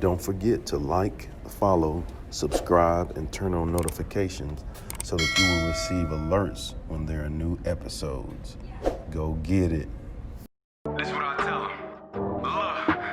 Don't forget to like, follow, subscribe, and turn on notifications so that you will receive alerts when there are new episodes. Go get it. That's what I tell them.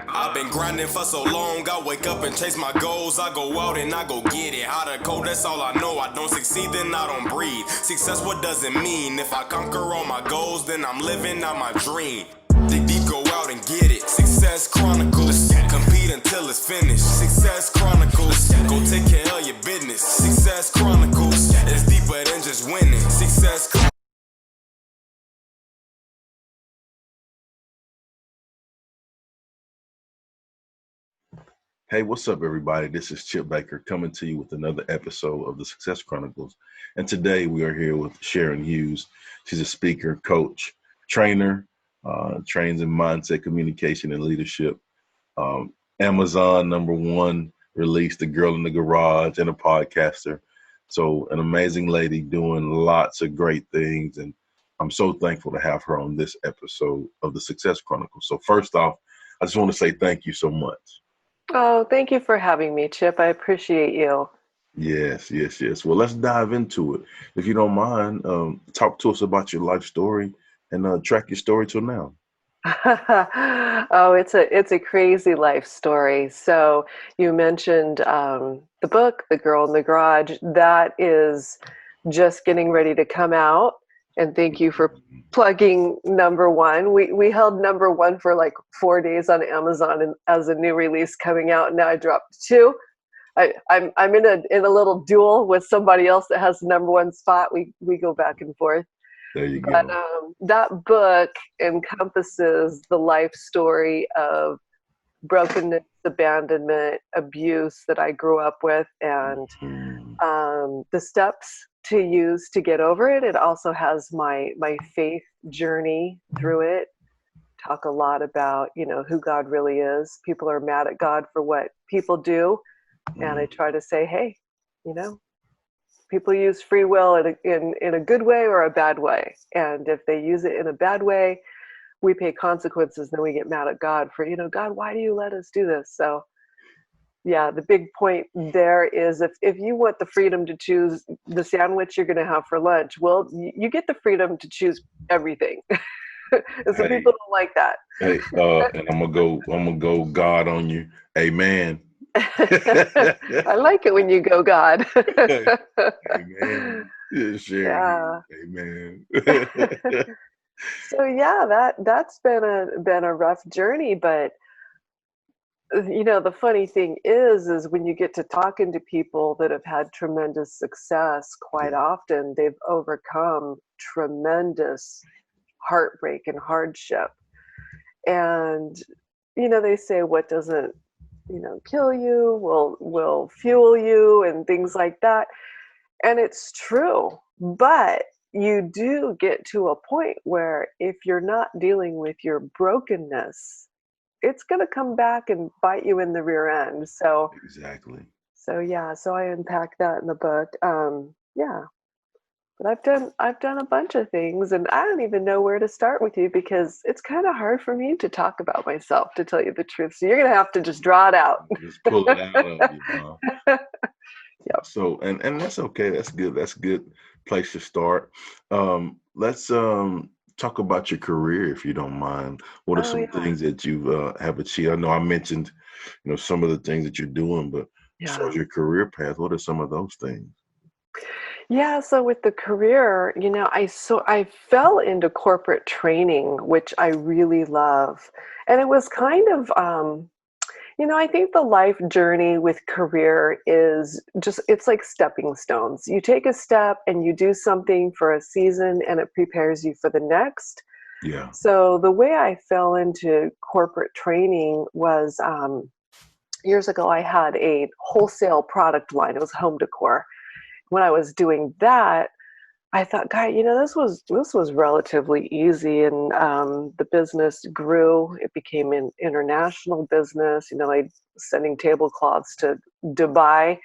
I've been grinding for so long, I wake up and chase my goals. I go out and I go get it. How to code, that's all I know. I don't succeed, then I don't breathe. Success, what does it mean? If I conquer all my goals, then I'm living out my dream. Dig deep, go out and get it. Success Chronicles. Compete until it's finished. Success Chronicles. Go take care of your business. Success Chronicles. It's deeper than just winning. Success Chronicles. Hey, what's up, everybody? This is Chip Baker coming to you with another episode of the Success Chronicles. And today we are here with Sharon Hughes. She's a speaker, coach, trainer, trains in mindset, communication, and leadership. Amazon #1 released The Girl in the Garage, and a podcaster. So an amazing lady doing lots of great things. And I'm so thankful to have her on this episode of the Success Chronicles. So first off, I just want to say thank you so much. Oh, thank you for having me, Chip. I appreciate you. Yes. Well, let's dive into it. If you don't mind, talk to us about your life story and track your story till now. Oh, it's a crazy life story. So you mentioned the book, The Girl in the Garage. That is just getting ready to come out. And thank you for plugging #1. We held #1 for like 4 days on Amazon and as a new release coming out. And now I dropped 2. I'm in a little duel with somebody else that has the #1 spot. We go back and forth. There you But go. that book encompasses the life story of brokenness, abandonment, abuse that I grew up with, and the steps to use to get over it. It also has my faith journey through it. Talk a lot about, who God really is. People are mad at God for what people do. And I try to say, hey, people use free will in a good way or a bad way. And if they use it in a bad way, we pay consequences. Then we get mad at God for, God, why do you let us do this? So yeah, the big point there is if you want the freedom to choose the sandwich you're going to have for lunch, well, you get the freedom to choose everything. And some people don't like that. Hey, and I'm gonna go God on you. Amen. I like it when you go God. Amen. Sharon. Yeah. Amen. So yeah, that's been a rough journey, but the funny thing is when you get to talking to people that have had tremendous success, quite often they've overcome tremendous heartbreak and hardship. And they say what doesn't kill you will fuel you and things like that. And it's true, but you do get to a point where if you're not dealing with your brokenness, it's going to come back and bite you in the rear end. So Exactly. so I unpack that in the book. Yeah. But I've done a bunch of things, and I don't even know where to start with you because it's kind of hard for me to talk about myself, to tell you the truth. So you're gonna have to just draw it out. Just pull it out of you, huh? Yep. So and that's okay. That's good. That's a good place to start. Let's talk about your career, if you don't mind. What are Oh some yeah. things that you have achieved? I know I mentioned, some of the things that you're doing, but as far Yeah. as your career path, what are some of those things? Yeah, so with the career, I fell into corporate training, which I really love. And it was kind of I think the life journey with career is it's like stepping stones. You take a step and you do something for a season and it prepares you for the next. Yeah. So the way I fell into corporate training was years ago, I had a wholesale product line. It was home decor. When I was doing that, I thought, God, this was relatively easy, and the business grew. It became an international business. I sending tablecloths to Dubai.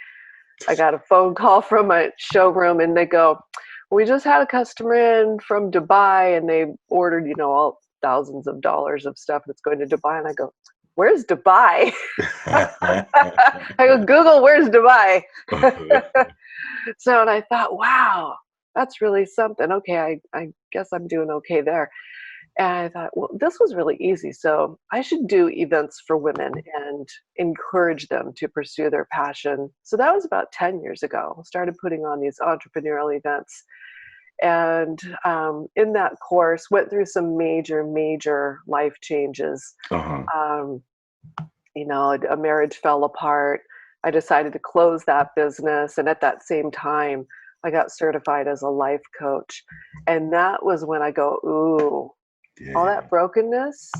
I got a phone call from a showroom, and they go, "We just had a customer in from Dubai, and they ordered, all thousands of dollars of stuff that's going to Dubai." And I go, where's Dubai? I go, Google, where's Dubai? So, and I thought, wow, that's really something. Okay, I guess I'm doing okay there. And I thought, well, this was really easy. So I should do events for women and encourage them to pursue their passion. So that was about 10 years ago. I started putting on these entrepreneurial events. And in that course, went through some major life changes. You know, a marriage fell apart. I decided to close that business. And at that same time, I got certified as a life coach. And that was when I go, ooh, all that brokenness,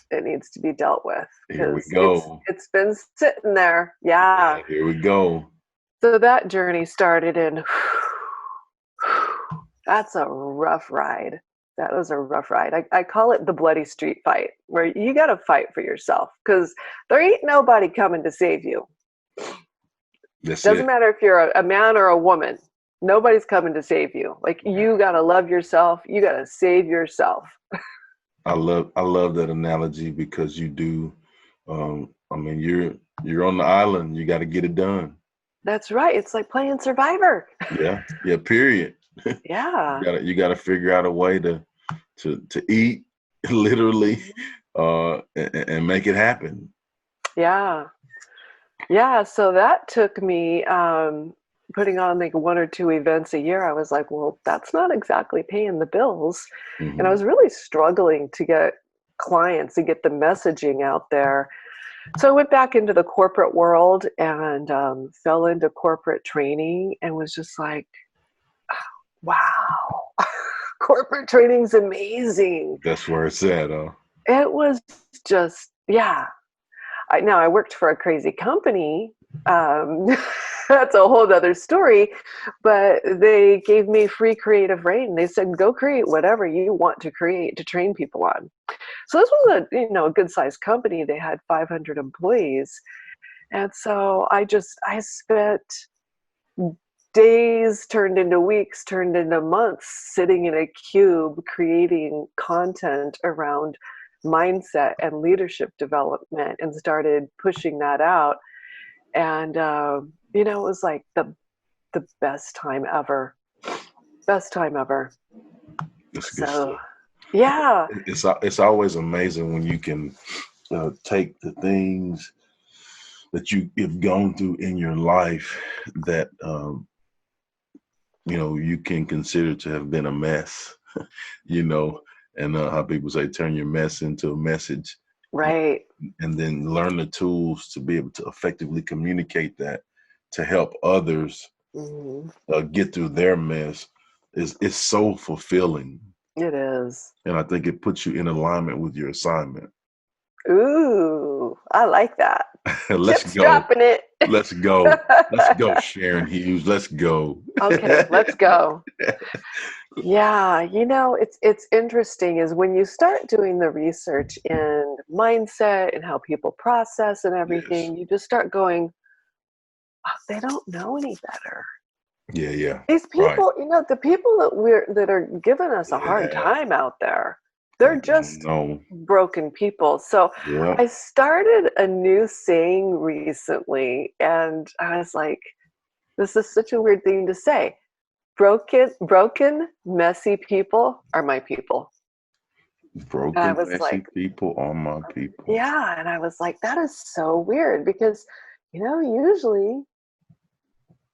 it needs to be dealt with. Here we go. It's been sitting there. Yeah. Here we go. So that journey started in, that's a rough ride. That was a rough ride. I call it the bloody street fight, where you got to fight for yourself because there ain't nobody coming to save you. Doesn't matter if you're a man or a woman. Nobody's coming to save you. Like, you got to love yourself. You got to save yourself. I love that analogy because you do. I mean, you're on the island. You got to get it done. That's right. It's like playing Survivor. Yeah. Period. Yeah. You got to figure out a way to eat, literally, and make it happen. Yeah. So that took me putting on like 1 or 2 events a year. I was like, well, that's not exactly paying the bills. Mm-hmm. And I was really struggling to get clients, to get the messaging out there. So I went back into the corporate world and fell into corporate training and was just like, wow, corporate training's amazing. That's where it's at, huh? It was just, yeah. I worked for a crazy company. That's a whole other story, but they gave me free creative reign. They said, go create whatever you want to create to train people on. So this was a good sized company. They had 500 employees. And so I spent days turned into weeks, turned into months, sitting in a cube, creating content around mindset and leadership development, and started pushing that out. And, it was like the best time ever. Best time ever. That's good stuff. Yeah. It's always amazing when you can take the things that you've gone through in your life that, you can consider to have been a mess, and how people say, turn your mess into a message. Right. And then learn the tools to be able to effectively communicate that to help others get through their mess is so fulfilling. It is. And I think it puts you in alignment with your assignment. Ooh, I like that. Let's Chip's go. Dropping it. Let's go. Let's go, Sharon Hughes. Let's go. Okay, let's go. Yeah, it's interesting is when you start doing the research in mindset and how people process and everything, you just start going, oh, they don't know any better. Yeah. These people, the people that are giving us a hard time out there, they're just broken people. So I started a new saying recently, and I was like, this is such a weird thing to say. Broken, messy people are my people. Broken, messy people are my people. Yeah, and I was like, that is so weird because, usually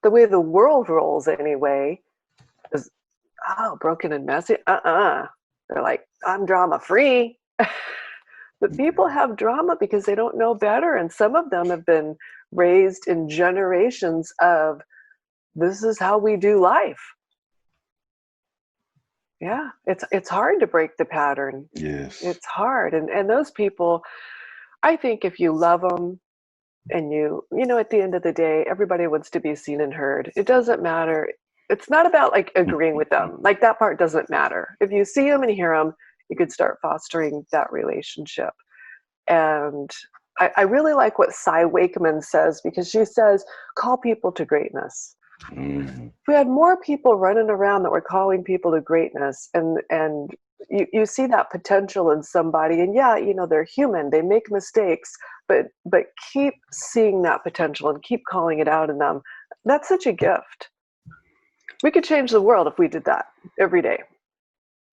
the way the world rolls anyway is, broken and messy. They're like, I'm drama free. But people have drama because they don't know better, and some of them have been raised in generations of, this is how we do life. Yeah, it's hard to break the pattern. Yes. It's hard. And those people, I think if you love them and at the end of the day, everybody wants to be seen and heard. It doesn't matter. It's not about like agreeing with them. Like that part doesn't matter. If you see them and hear them, you could start fostering that relationship. And I really like what Cy Wakeman says, because she says, call people to greatness. If we had more people running around that were calling people to greatness, and you see that potential in somebody, and yeah, they're human, they make mistakes, but keep seeing that potential and keep calling it out in them. That's such a gift. We could change the world if we did that every day.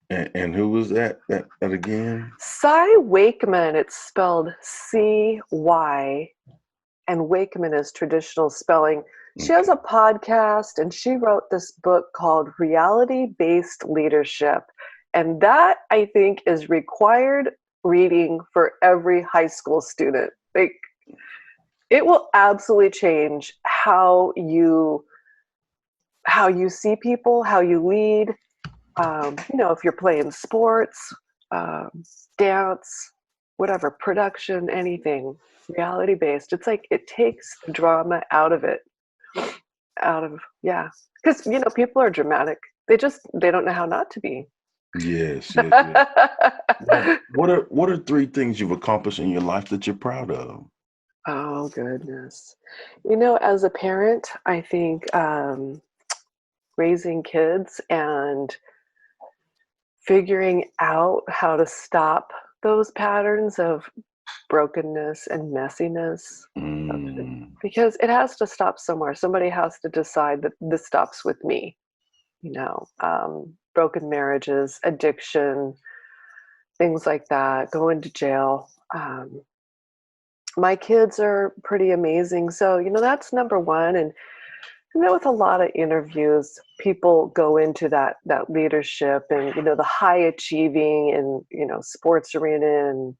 And who was that again? Cy Wakeman, it's spelled C-Y, and Wakeman is traditional spelling. She has a podcast, and she wrote this book called Reality-Based Leadership. And that, I think, is required reading for every high school student. Like, it will absolutely change how you see people, how you lead. If you're playing sports, dance, whatever, production, anything, reality-based. It's like it takes the drama out of it. Because, people are dramatic. They don't know how not to be. Yes. Well, what are 3 things you've accomplished in your life that you're proud of? Oh, goodness. As a parent, I think raising kids and figuring out how to stop those patterns of brokenness and messiness, because it has to stop somewhere. Somebody has to decide that this stops with me. Broken marriages, addiction, things like that, going to jail. My kids are pretty amazing. So, that's number one. And with a lot of interviews, people go into that leadership and, the high achieving and, sports arena and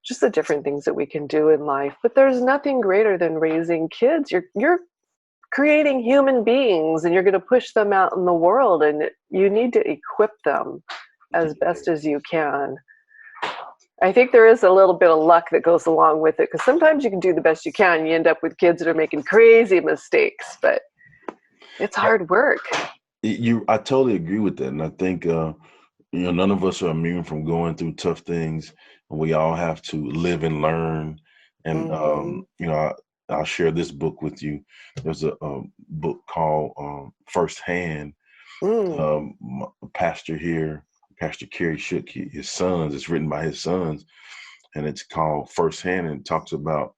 just the different things that we can do in life. But there's nothing greater than raising kids. You're creating human beings, and you're going to push them out in the world, and you need to equip them as best as you can. I think there is a little bit of luck that goes along with it, because sometimes you can do the best you can, and you end up with kids that are making crazy mistakes, but it's hard work. I totally agree with that. And I think, none of us are immune from going through tough things, and we all have to live and learn. And, I'll share this book with you. There's a book called Firsthand. Pastor here, Pastor Kerry Shook, his sons, it's written by his sons, and it's called Firsthand, and it talks about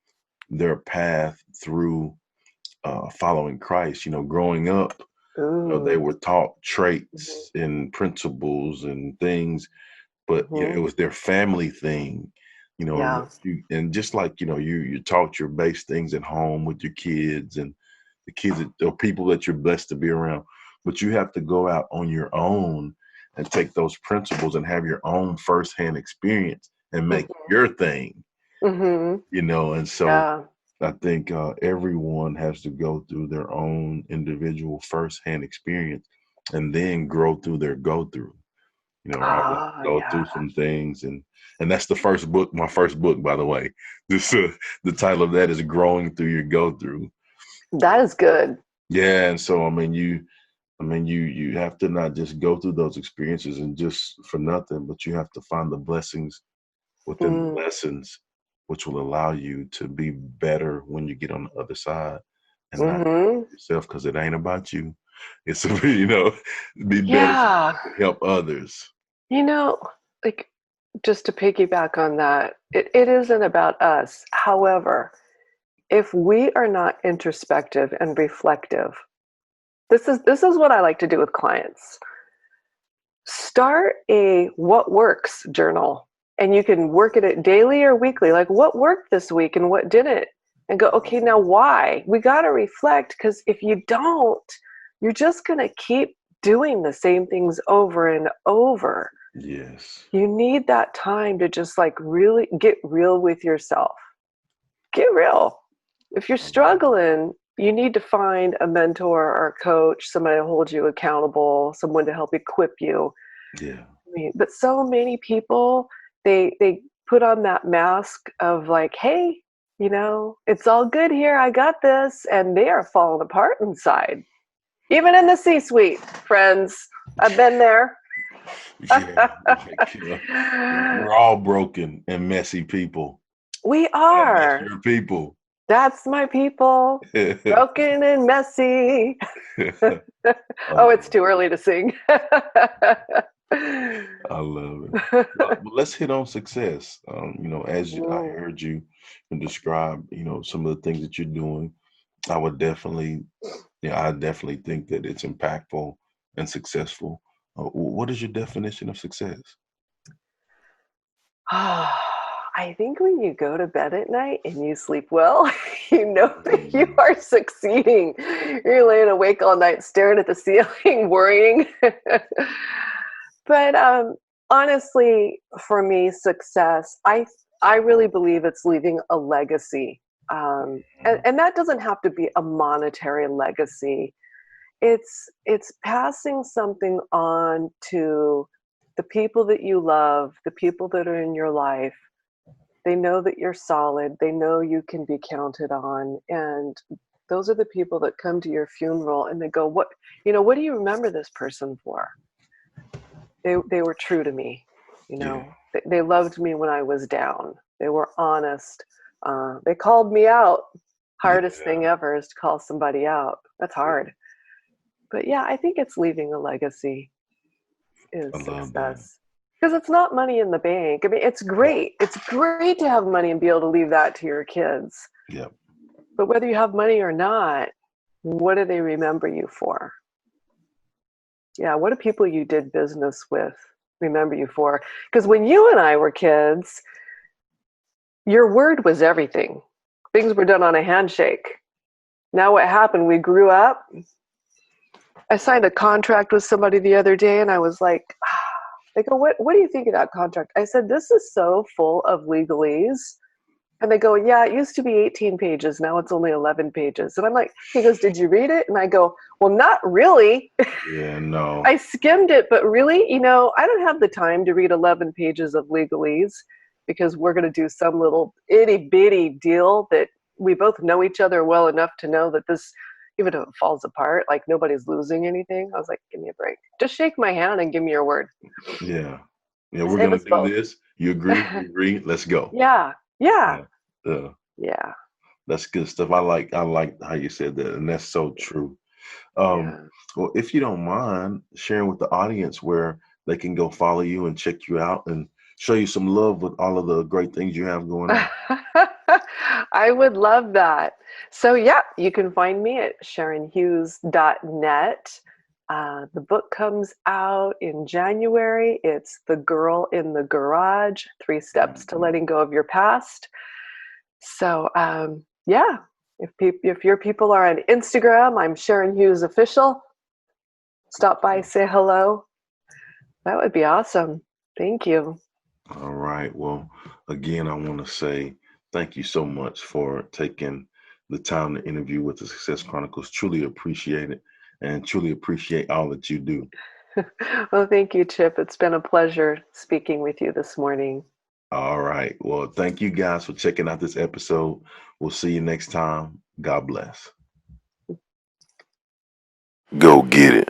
their path through following Christ. Growing up, they were taught traits and principles and things, but it was their family thing. And just like you taught your base things at home with your kids, and the kids or people that you're blessed to be around, but you have to go out on your own and take those principles and have your own firsthand experience and make your thing. And so I think everyone has to go through their own individual firsthand experience and then grow through their go through. I go through some things, and that's the first book, my first book, by the way. This the title of that is Growing Through Your Go Through. That is good. Yeah, and so you have to not just go through those experiences and just for nothing, but you have to find the blessings within the lessons, which will allow you to be better when you get on the other side, and not yourself, because it ain't about you. It's be better to help others. Like, just to piggyback on that, it isn't about us. However, if we are not introspective and reflective, this is what I like to do with clients. Start a what works journal, and you can work at it daily or weekly. Like, what worked this week and what didn't? And go, okay, now why? We got to reflect, because if you don't, you're just going to keep doing the same things over and over. Yes. You need that time to just really get real with yourself. Get real. If you're struggling, you need to find a mentor or a coach, somebody to hold you accountable, someone to help equip you. Yeah. But so many people, they put on that mask of hey, it's all good here, I got this, and they are falling apart inside. Even in the C-suite, friends. I've been there. We're all broken and messy people. We are. Messier people. That's my people, broken and messy. Oh, it's too early to sing. I love it. Well, let's hit on success. As I heard you describe, some of the things that you're doing, I would definitely, I definitely think that it's impactful and successful. What is your definition of success? I think when you go to bed at night and you sleep well, you know that you are succeeding. You're laying awake all night staring at the ceiling, worrying. But honestly, for me, success, I really believe it's leaving a legacy. And that doesn't have to be a monetary legacy. It's passing something on to the people that you love, the people that are in your life. They know that you're solid. They know you can be counted on. And those are the people that come to your funeral and they go, what do you remember this person for? They were true to me. They loved me when I was down. They were honest. They called me out. Hardest thing ever is to call somebody out. That's hard. But yeah, I think it's leaving a legacy is success. Because it's not money in the bank. I mean, it's great. It's great to have money and be able to leave that to your kids. Yep. But whether you have money or not, what do they remember you for? Yeah, what do people you did business with remember you for? Because when you and I were kids, your word was everything. Things were done on a handshake. Now what happened? We grew up. I signed a contract with somebody the other day and I was like, they go, what do you think of that contract? I said, this is so full of legalese. And they go, yeah, it used to be 18 pages. Now it's only 11 pages. And I'm like, he goes, did you read it? And I go, well, not really. Yeah, no. I skimmed it, but really, I don't have the time to read 11 pages of legalese because we're going to do some little itty bitty deal that we both know each other well enough to know that this, even if it falls apart, like nobody's losing anything. I was like, give me a break. Just shake my hand and give me your word. Yeah. Yeah, we're going to do both. This. You agree? You agree? Let's go. Yeah. Yeah. That's good stuff. I like how you said that, and that's so true. Well, if you don't mind sharing with the audience where they can go follow you and check you out and show you some love with all of the great things you have going on. I would love that. So yeah, you can find me at sharonhughes.net. The book comes out in January. It's The Girl in the Garage, 3 Steps to Letting Go of Your Past. So if your people are on Instagram, I'm Sharon Hughes Official. Stop by, say hello. That would be awesome. Thank you. All right. Well, again, I want to say thank you so much for taking the time to interview with the Success Chronicles. Truly appreciate it and truly appreciate all that you do. Well, thank you, Chip. It's been a pleasure speaking with you this morning. All right. Well, thank you guys for checking out this episode. We'll see you next time. God bless. Go get it.